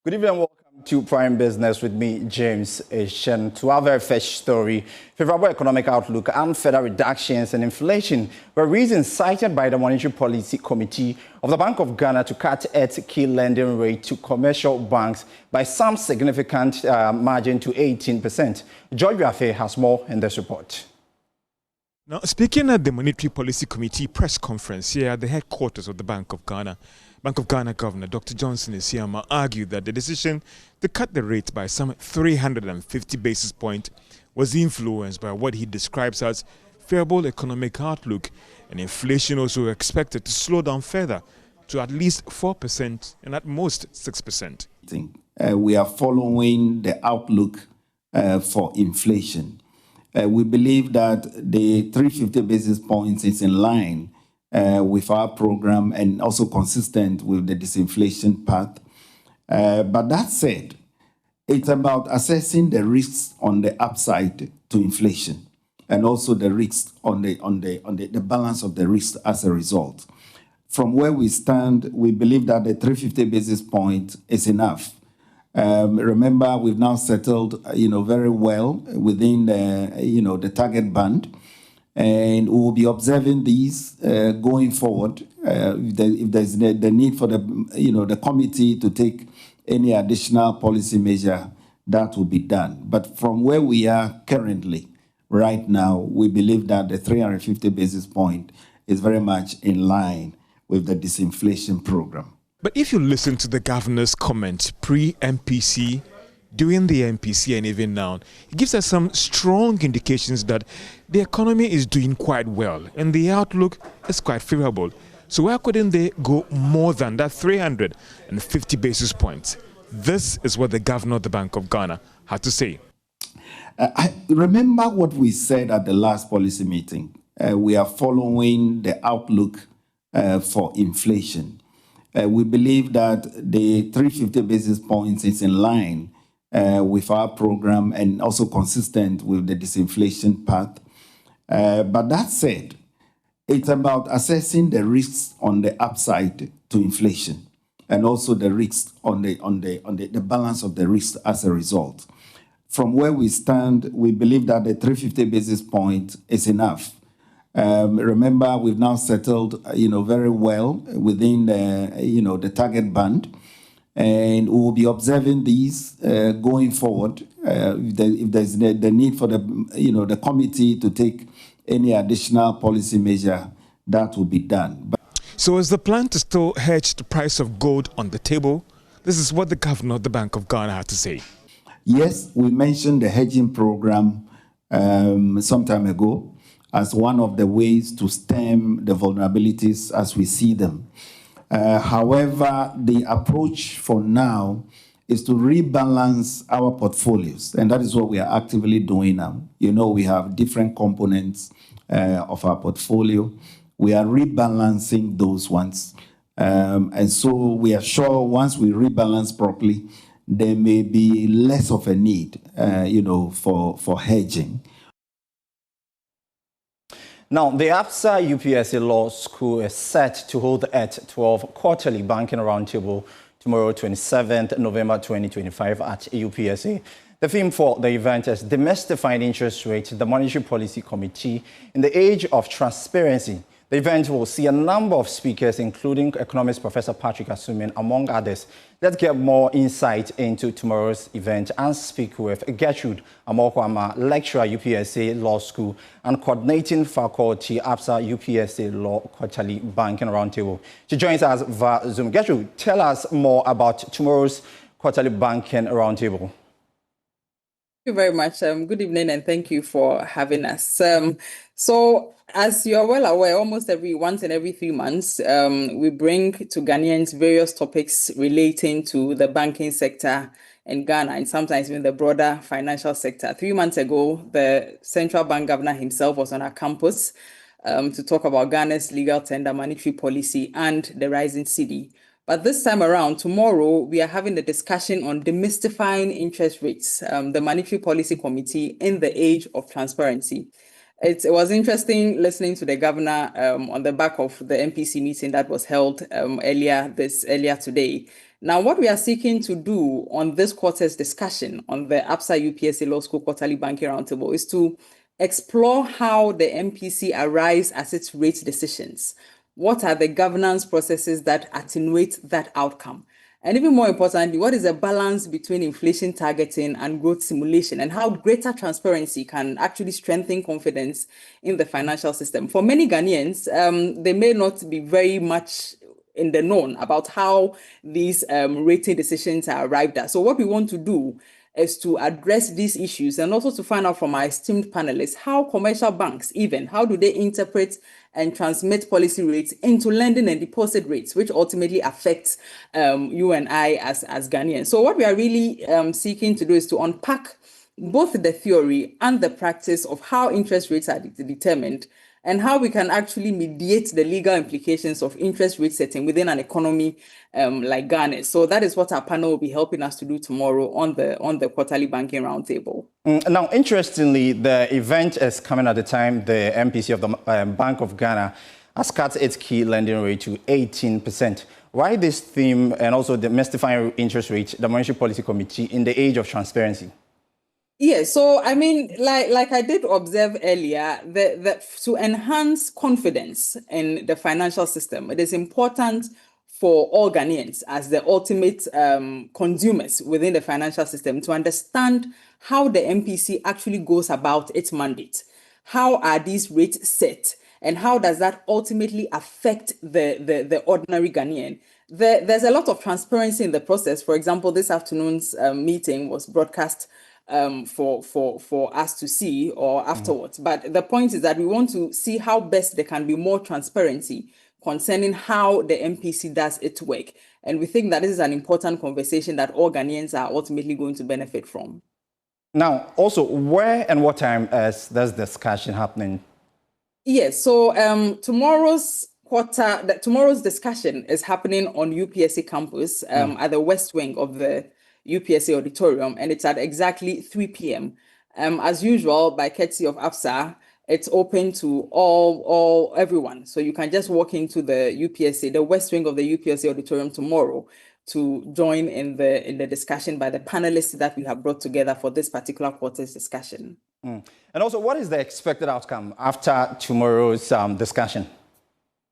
Good evening and welcome to Prime Business with me, James Eshen. To our very first story, favorable economic outlook and further reductions in inflation were reasons cited by the Monetary Policy Committee of the Bank of Ghana to cut its key lending rate to commercial banks by some significant margin to 18%. JoyNews has more in this report. Now, speaking at the Monetary Policy Committee press conference here at the headquarters of the Bank of Ghana Governor Dr. Johnson Isiama argued that the decision to cut the rate by some 350 basis points was influenced by what he describes as favorable economic outlook, and inflation also expected to slow down further to at least 4% and at most 6%. We are following the outlook for inflation. We believe that the 350 basis points is in line with our program and also consistent with the disinflation path. But that said, it's about assessing the risks on the upside to inflation and also the risks on the balance of the risks as a result. From where we stand, we believe that the 350 basis point is enough. Remember, we've now settled, very well within the target band, and we will be observing these going forward. If there's the need for the committee to take any additional policy measure, that will be done. But from where we are currently, right now, we believe that the 350 basis point is very much in line with the disinflation program. But if you listen to the governor's comment pre-MPC, during the MPC and even now, it gives us some strong indications that the economy is doing quite well and the outlook is quite favorable. So why couldn't they go more than that 350 basis points? This is what the governor of the Bank of Ghana had to say. I remember what we said at the last policy meeting. We are following the outlook for inflation. We believe that the 350 basis points is in line with our program and also consistent with the disinflation path. But that said, it's about assessing the risks on the upside to inflation and also the risks on the balance of the risks as a result. From where we stand, we believe that the 350 basis point is enough. Remember, we've now settled, very well within the target band, and we will be observing these going forward. If there's the need for the committee to take any additional policy measure, that will be done. So is the plan to still hedge the price of gold on the table? This is what the governor of the Bank of Ghana had to say. Yes, we mentioned the hedging program some time ago as one of the ways to stem the vulnerabilities as we see them. However, the approach for now is to rebalance our portfolios, and that is what we are actively doing now. We have different components of our portfolio. We are rebalancing those ones. And so we are sure once we rebalance properly, there may be less of a need, for hedging. Now, the APSA UPSA Law School is set to hold its 12th quarterly banking roundtable tomorrow, 27th November 2025 at UPSA. The theme for the event is Demystifying Interest Rates, the Monetary Policy Committee in the Age of Transparency. The event will see a number of speakers, including economist Professor Patrick Asumin, among others. Let's get more insight into tomorrow's event and speak with Gertrude Amokwama, lecturer UPSA Law School and coordinating faculty APSA UPSA Law Quarterly Banking Roundtable. She joins us via Zoom. Gertrude, tell us more about tomorrow's Quarterly Banking Roundtable. Thank you very much. Good evening, and thank you for having us. So, as you are well aware, once and every 3 months, we bring to Ghanaians various topics relating to the banking sector in Ghana and sometimes even the broader financial sector. 3 months ago, the central bank governor himself was on our campus to talk about Ghana's legal tender, monetary policy, and the rising cedi. But this time around, tomorrow, we are having a discussion on demystifying interest rates, the Monetary Policy Committee in the Age of Transparency. It was interesting listening to the governor on the back of the MPC meeting that was held earlier today. Now, what we are seeking to do on this quarter's discussion on the APSA UPSA Law School Quarterly Banking Roundtable is to explore how the MPC arrives at its rate decisions. What are the governance processes that attenuate that outcome? And even more importantly, what is the balance between inflation targeting and growth simulation, and how greater transparency can actually strengthen confidence in the financial system? For many Ghanaians, they may not be very much in the known about how these rating decisions are arrived at. So what we want to do is to address these issues and also to find out from our esteemed panelists how commercial banks, how do they interpret and transmit policy rates into lending and deposit rates, which ultimately affects you and I as Ghanaians. So what we are really seeking to do is to unpack both the theory and the practice of how interest rates are determined and how we can actually mediate the legal implications of interest rate setting within an economy like Ghana. So that is what our panel will be helping us to do tomorrow on the Quarterly Banking Roundtable. Now, interestingly, the event is coming at the time the MPC of the Bank of Ghana has cut its key lending rate to 18%. Why this theme and also the mystifying interest rate, the Monetary Policy Committee, in the age of transparency? Yeah, so I mean, like I did observe earlier, that to enhance confidence in the financial system, it is important for all Ghanaians as the ultimate consumers within the financial system to understand how the MPC actually goes about its mandate. How are these rates set, and how does that ultimately affect the ordinary Ghanaian? There's a lot of transparency in the process. For example, this afternoon's meeting was broadcast for us to see or afterwards. But the point is that we want to see how best there can be more transparency concerning how the MPC does its work. And we think that this is an important conversation that all Ghanaians are ultimately going to benefit from. Now, also, where and what time is this discussion happening? Yes, so tomorrow's discussion is happening on UPSA campus at the West Wing of the UPSA auditorium, and it's at exactly 3 p.m. As usual, by courtesy of APSA, it's open to everyone. So you can just walk into the West Wing of the UPSA auditorium tomorrow to join in the discussion by the panelists that we have brought together for this particular quarter's discussion. And also, what is the expected outcome after tomorrow's discussion?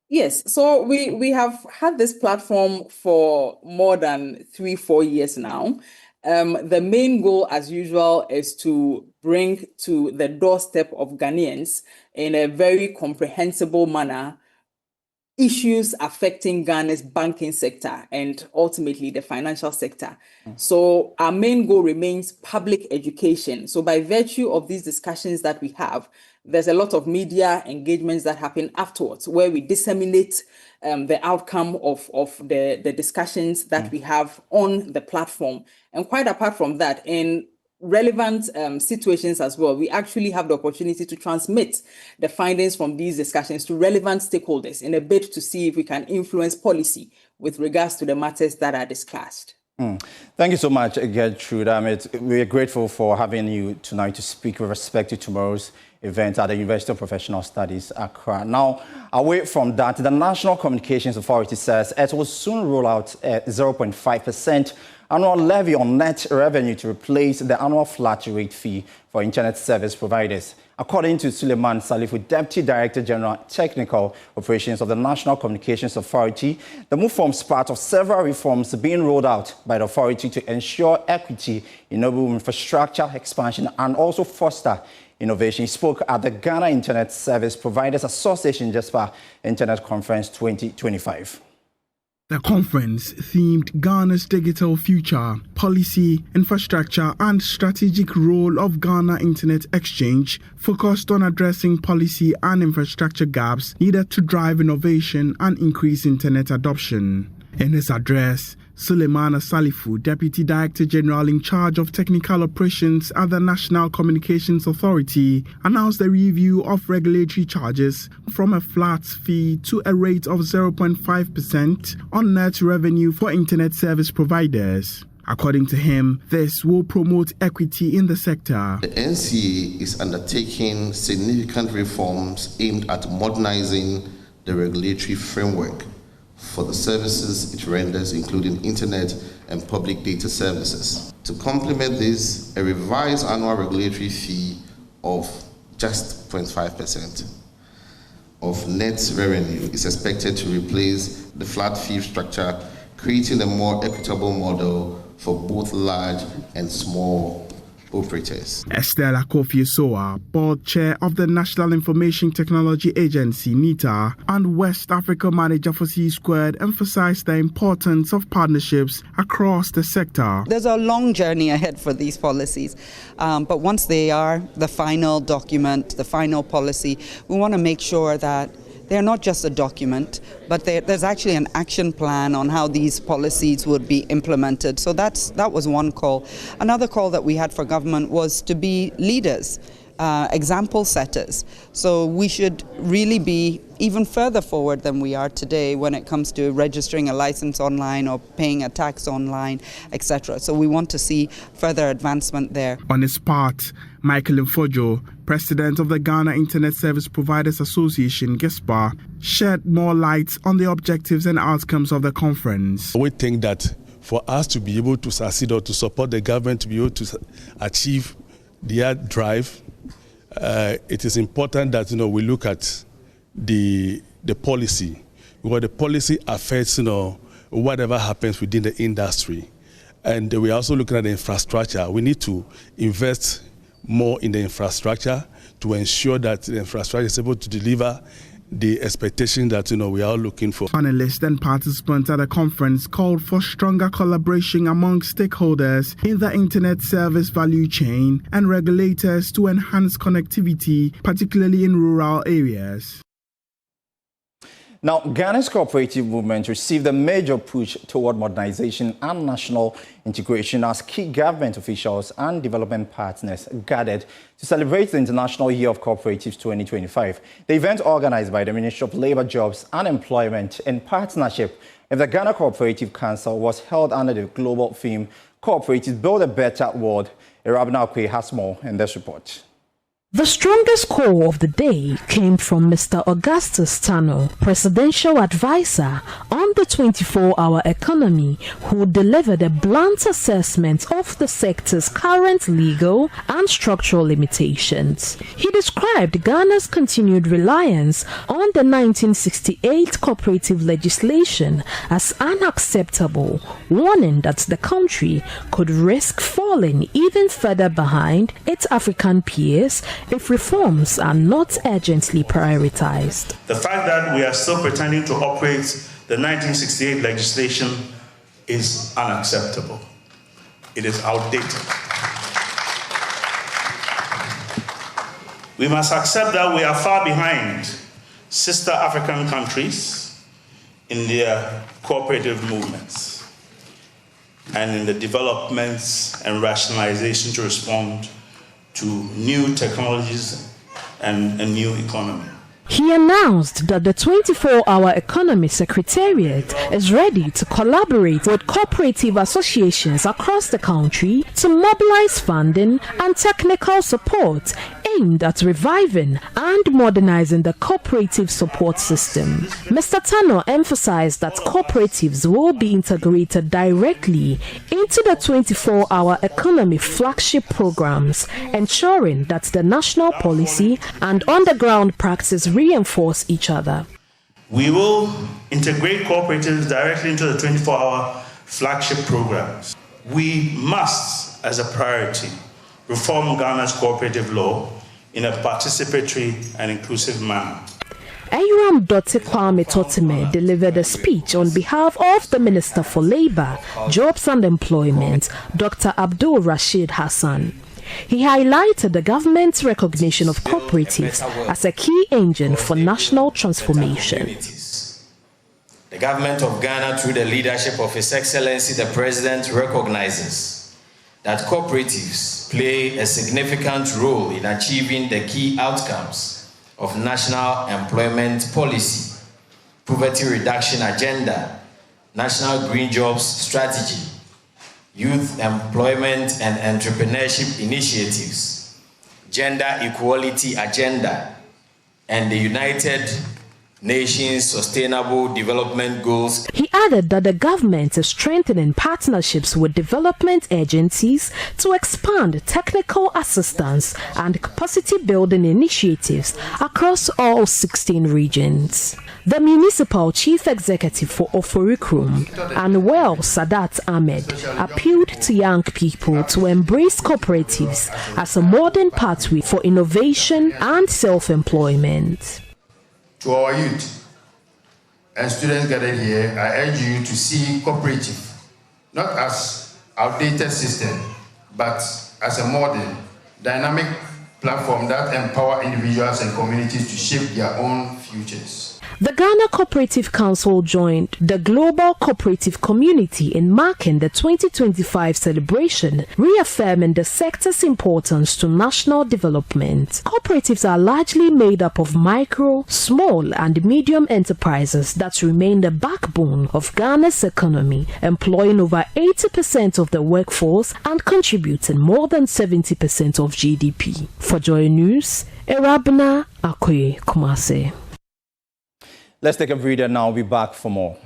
Yes, so we have had this platform for more than 3-4 years now. The main goal, as usual, is to bring to the doorstep of Ghanaians in a very comprehensible manner issues affecting Ghana's banking sector and ultimately the financial sector. So our main goal remains public education. So by virtue of these discussions that we have, there's a lot of media engagements that happen afterwards where we disseminate the outcome of the discussions that we have on the platform. And quite apart from that, in relevant situations as well, we actually have the opportunity to transmit the findings from these discussions to relevant stakeholders in a bid to see if we can influence policy with regards to the matters that are discussed. Thank you so much, Gertrude. We're grateful for having you tonight to speak with respect to tomorrow's event at the University of Professional Studies, Accra. Now, away from that, the National Communications Authority says it will soon roll out a 0.5% annual levy on net revenue to replace the annual flat rate fee for internet service providers. According to Suleiman Salifu, Deputy Director General Technical Operations of the National Communications Authority, the move forms part of several reforms being rolled out by the authority to ensure equity, enable infrastructure expansion, and also foster innovation. He spoke at the Ghana Internet Service Providers Association JESPA Internet Conference 2025. The conference themed Ghana's digital future, policy, infrastructure, and strategic role of Ghana Internet Exchange focused on addressing policy and infrastructure gaps needed to drive innovation and increase internet adoption. In his address, Suleiman Salifu, Deputy Director General in charge of technical operations at the National Communications Authority, announced a review of regulatory charges from a flat fee to a rate of 0.5% on net revenue for internet service providers. According to him, this will promote equity in the sector. The NCA is undertaking significant reforms aimed at modernizing the regulatory framework for the services it renders, including internet and public data services. To complement this, a revised annual regulatory fee of just 0.5% of net revenue is expected to replace the flat fee structure, creating a more equitable model for both large and small operators. Estella Kofi-Soa, board chair of the National Information Technology Agency, NITA, and West Africa manager for C-Squared, emphasized the importance of partnerships across the sector. There's a long journey ahead for these policies, but once they are the final document, the final policy, we want to make sure that they're not just a document, but there's actually an action plan on how these policies would be implemented. So that was one call. Another call that we had for government was to be leaders, example setters. So we should really be even further forward than we are today when it comes to registering a license online or paying a tax online, etc. So we want to see further advancement there. On his part, Michael Mfojo, president of the Ghana Internet Service Providers Association, GISPA, shed more light on the objectives and outcomes of the conference. We think that for us to be able to succeed or to support the government to be able to achieve their drive, it is important that we look at the policy, because the policy affects whatever happens within the industry, and we are also looking at the infrastructure. We need to invest more in the infrastructure to ensure that the infrastructure is able to deliver the expectation that we are looking for. Panelists and participants at the conference called for stronger collaboration among stakeholders in the internet service value chain and regulators to enhance connectivity, particularly in rural areas. Now, Ghana's cooperative movement received a major push toward modernization and national integration as key government officials and development partners gathered to celebrate the International Year of Cooperatives 2025. The event, organized by the Ministry of Labour, Jobs and Employment in partnership with the Ghana Cooperative Council, was held under the global theme, Cooperatives Build a Better World. Irabna Akwe has more in this report. The strongest call of the day came from Mr. Augustus Tano, presidential advisor on the 24-hour economy, who delivered a blunt assessment of the sector's current legal and structural limitations. He described Ghana's continued reliance on the 1968 cooperative legislation as unacceptable, warning that the country could risk falling even further behind its African peers if reforms are not urgently prioritized. The fact that we are still pretending to operate the 1968 legislation is unacceptable. It is outdated. We must accept that we are far behind sister African countries in their cooperative movements and in the developments and rationalization to respond to new technologies and a new economy. He announced that the 24-hour Economy Secretariat is ready to collaborate with cooperative associations across the country to mobilize funding and technical support aimed at reviving and modernizing the cooperative support system. Mr. Tano emphasized that cooperatives will be integrated directly into the 24-hour economy flagship programs, ensuring that the national policy and on-the-ground practice reinforce each other. We will integrate cooperatives directly into the 24-hour flagship programs. We must, as a priority, reform Ghana's cooperative law in a participatory and inclusive manner. Ayuram Dr. Kwame Totime delivered a speech on behalf of the Minister for Labour, Jobs and Employment, Dr. Abdul Rashid Hassan. He highlighted the government's recognition of cooperatives as a key engine for national transformation. The government of Ghana, through the leadership of His Excellency the President, recognizes that cooperatives play a significant role in achieving the key outcomes of national employment policy, poverty reduction agenda, national green jobs strategy, youth employment and entrepreneurship initiatives, gender equality agenda, and the United Nations Sustainable Development Goals. He added that the government is strengthening partnerships with development agencies to expand technical assistance and capacity building initiatives across all 16 regions. The municipal chief executive for Oforikrum, Anwel Sadat Ahmed, appealed to young people to embrace cooperatives as a modern pathway for innovation and self-employment. To our youth and students gathered here, I urge you to see cooperative not as outdated system, but as a modern, dynamic platform that empower individuals and communities to shape their own futures. The Ghana Cooperative Council joined the global cooperative community in marking the 2025 celebration, reaffirming the sector's importance to national development. Cooperatives are largely made up of micro, small, and medium enterprises that remain the backbone of Ghana's economy, employing over 80% of the workforce and contributing more than 70% of GDP. For JoyNews, Erabna Akoye Kumase. Let's take a breather now. We'll be back for more.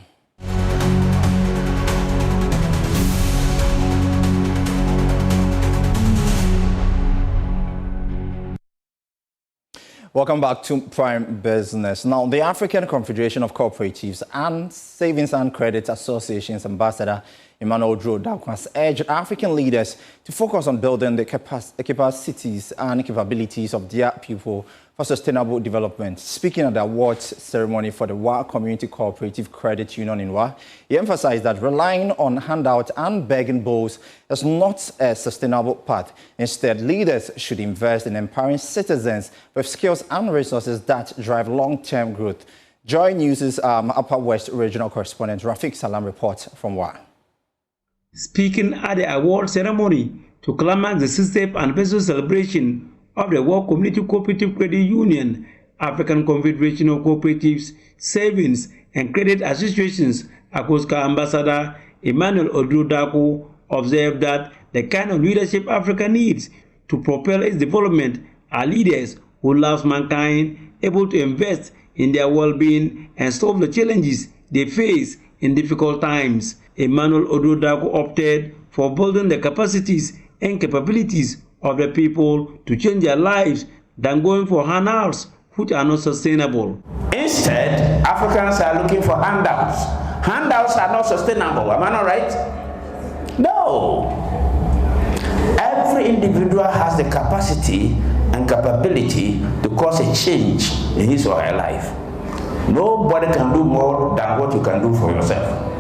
Welcome back to Prime Business. Now, the African Confederation of Cooperatives and Savings and Credit Associations Ambassador Emmanuel Daku has urged African leaders to focus on building the capacities and capabilities of their people for sustainable development. Speaking at the awards ceremony for the WA Community Cooperative Credit Union in WA, he emphasized that relying on handouts and begging bowls is not a sustainable path. Instead, leaders should invest in empowering citizens with skills and resources that drive long-term growth. JoyNews' Upper West Regional Correspondent Rafiq Salam reports from WA. Speaking at the award ceremony to climax the 60th anniversary celebration of the World Community Cooperative Credit Union, African Confederation of Cooperatives, Savings and Credit Associations, ACOSCA Ambassador Emmanuel Daku observed that the kind of leadership Africa needs to propel its development are leaders who love mankind, able to invest in their well-being and solve the challenges they face in difficult times. Emmanuel Daku opted for building the capacities and capabilities of the people to change their lives than going for handouts which are not sustainable. Instead, Africans are looking for handouts. Handouts are not sustainable, am I not right? No. Every individual has the capacity and capability to cause a change in his or her life. Nobody can do more than what you can do for yourself.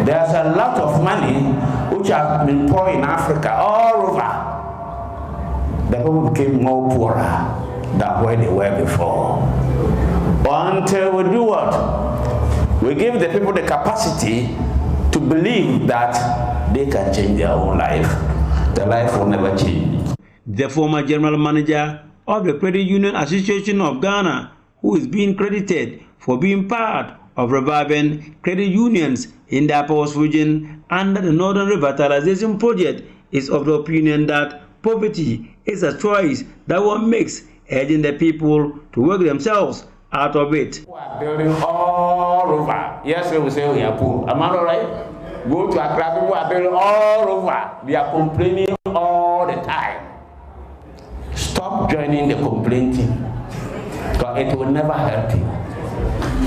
There's a lot of money which has been poured in Africa all over. The people became more poorer than where they were before. Until we do what? We give the people the capacity to believe that they can change their own life. The life will never change. The former general manager of the Credit Union Association of Ghana, who is being credited for being part of reviving credit unions in the Upper West region under the Northern Revitalization Project, is of the opinion that poverty is a choice that one makes, urging the people to work themselves out of it. We are building all over. Yes, we will say we are poor. Am I right? Go to Accra, people are building all over. They are complaining all the time. Stop joining the complaining, because it will never help you.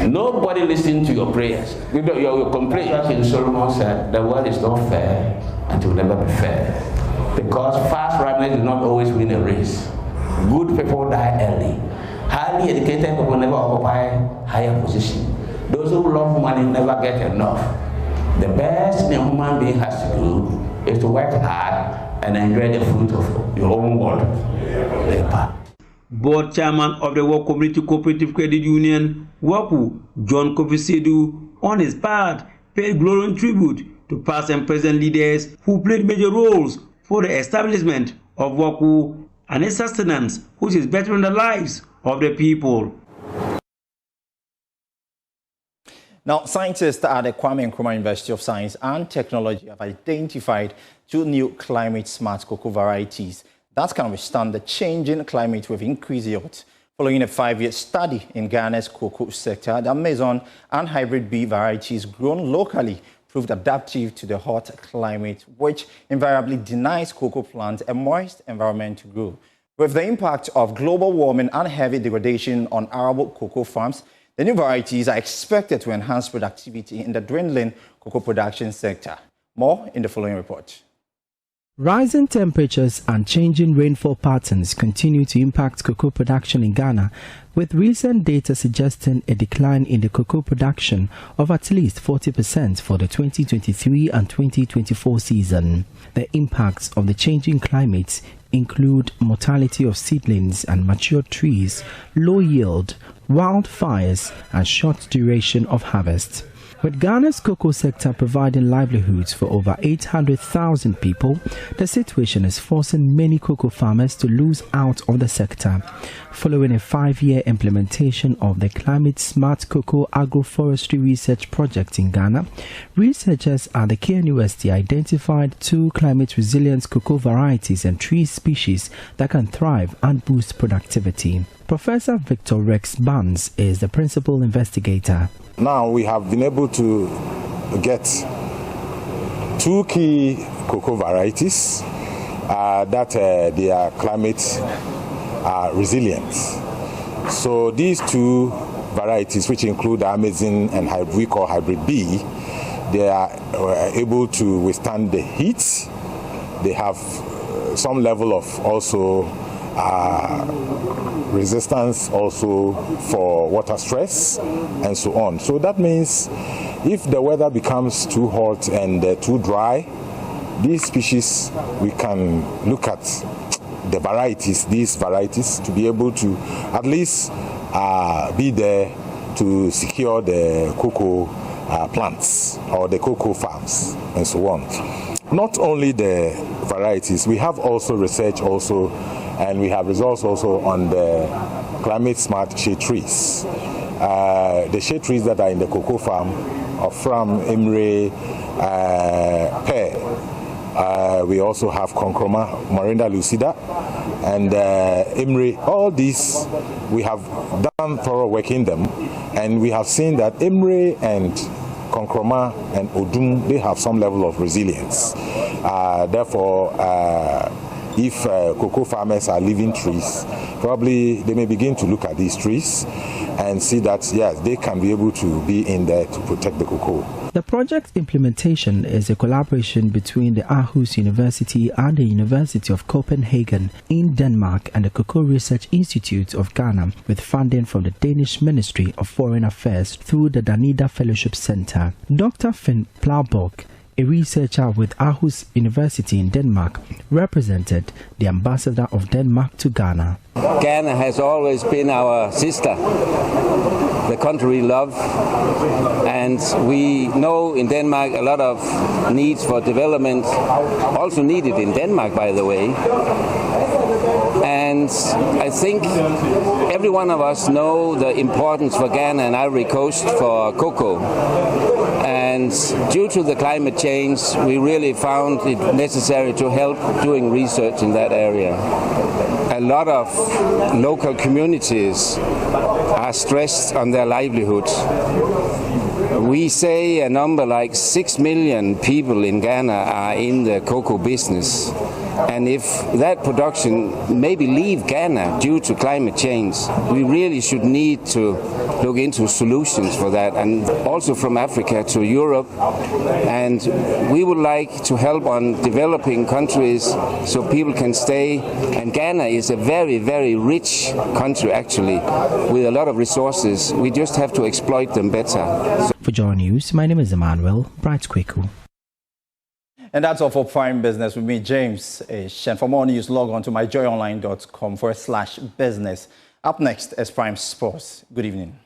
Nobody listens to your prayers. Your complaint. King Solomon said, the world is not fair and it will never be fair. Because fast runners do not always win a race. Good people die early. Highly educated people never occupy higher position. Those who love money never get enough. The best thing a human being has to do is to work hard and enjoy the fruit of your own work. Board chairman of the World Community Cooperative Credit Union, WACU, John Kofi-Sedu, on his part, paid glowing tribute to past and present leaders who played major roles for the establishment of WACU and its sustenance, which is bettering the lives of the people. Now, scientists at the Kwame Nkrumah University of Science and Technology have identified 2 new climate-smart cocoa varieties that can withstand the changing climate with increased yield. Following a 5-year study in Ghana's cocoa sector, the Amazon and hybrid bee varieties grown locally proved adaptive to the hot climate, which invariably denies cocoa plants a moist environment to grow. With the impact of global warming and heavy degradation on arable cocoa farms, the new varieties are expected to enhance productivity in the dwindling cocoa production sector. More in the following report. Rising temperatures and changing rainfall patterns continue to impact cocoa production in Ghana, with recent data suggesting a decline in the cocoa production of at least 40% for the 2023 and 2024 season. The impacts of the changing climate include mortality of seedlings and mature trees, low yield, wildfires, and short duration of harvest. With Ghana's cocoa sector providing livelihoods for over 800,000 people, the situation is forcing many cocoa farmers to lose out of the sector. Following a 5-year implementation of the Climate Smart Cocoa Agroforestry Research Project in Ghana, researchers at the KNUST identified 2 climate-resilient cocoa varieties and tree species that can thrive and boost productivity. Professor Victor Rex Barnes is the principal investigator. Now we have been able to get 2 key cocoa varieties that they are climate resilient. So these 2 varieties, which include the Amazon and we call hybrid bee, they are able to withstand the heat. They have some level of also resistance also for water stress and so on. So that means if the weather becomes too hot and too dry, these species, we can look at the varieties, these varieties, to be able to at least be there to secure the cocoa plants or the cocoa farms and so on. Not only the varieties, we have also research also, and we have results also on the climate smart shade trees. The shade trees that are in the cocoa farm of Fram, Imre, Pear. We also have Conchroma, Morinda lucida, and Imre. All these, we have done thorough work in them, and we have seen that Imre and Conchroma and Odum, they have some level of resilience. Therefore, if cocoa farmers are leaving trees, probably they may begin to look at these trees and see that, yes, they can be able to be in there to protect the cocoa. The project implementation is a collaboration between the Aarhus University and the University of Copenhagen in Denmark and the Cocoa Research Institute of Ghana, with funding from the Danish Ministry of Foreign Affairs through the Danida Fellowship Center. Dr. Finn Plauborg, a researcher with Aarhus University in Denmark, represented the ambassador of Denmark to Ghana. Ghana has always been our sister, the country we love, and we know in Denmark a lot of needs for development, also needed in Denmark, by the way. And I think every one of us know the importance for Ghana and Ivory Coast for cocoa. And due to the climate change, we really found it necessary to help doing research in that area. A lot of local communities are stressed on their livelihood. We say a number like 6 million people in Ghana are in the cocoa business. And if that production maybe leave Ghana due to climate change, we really should need to look into solutions for that, and also from Africa to Europe. And we would like to help on developing countries so people can stay. And Ghana is a very, very rich country, actually, with a lot of resources. We just have to exploit them better. For JoyNews, my name is Emmanuel Bright-Kweku. And that's all for Prime Business with me, James Ish. And for more news, log on to myjoyonline.com/business. Up next is Prime Sports. Good evening.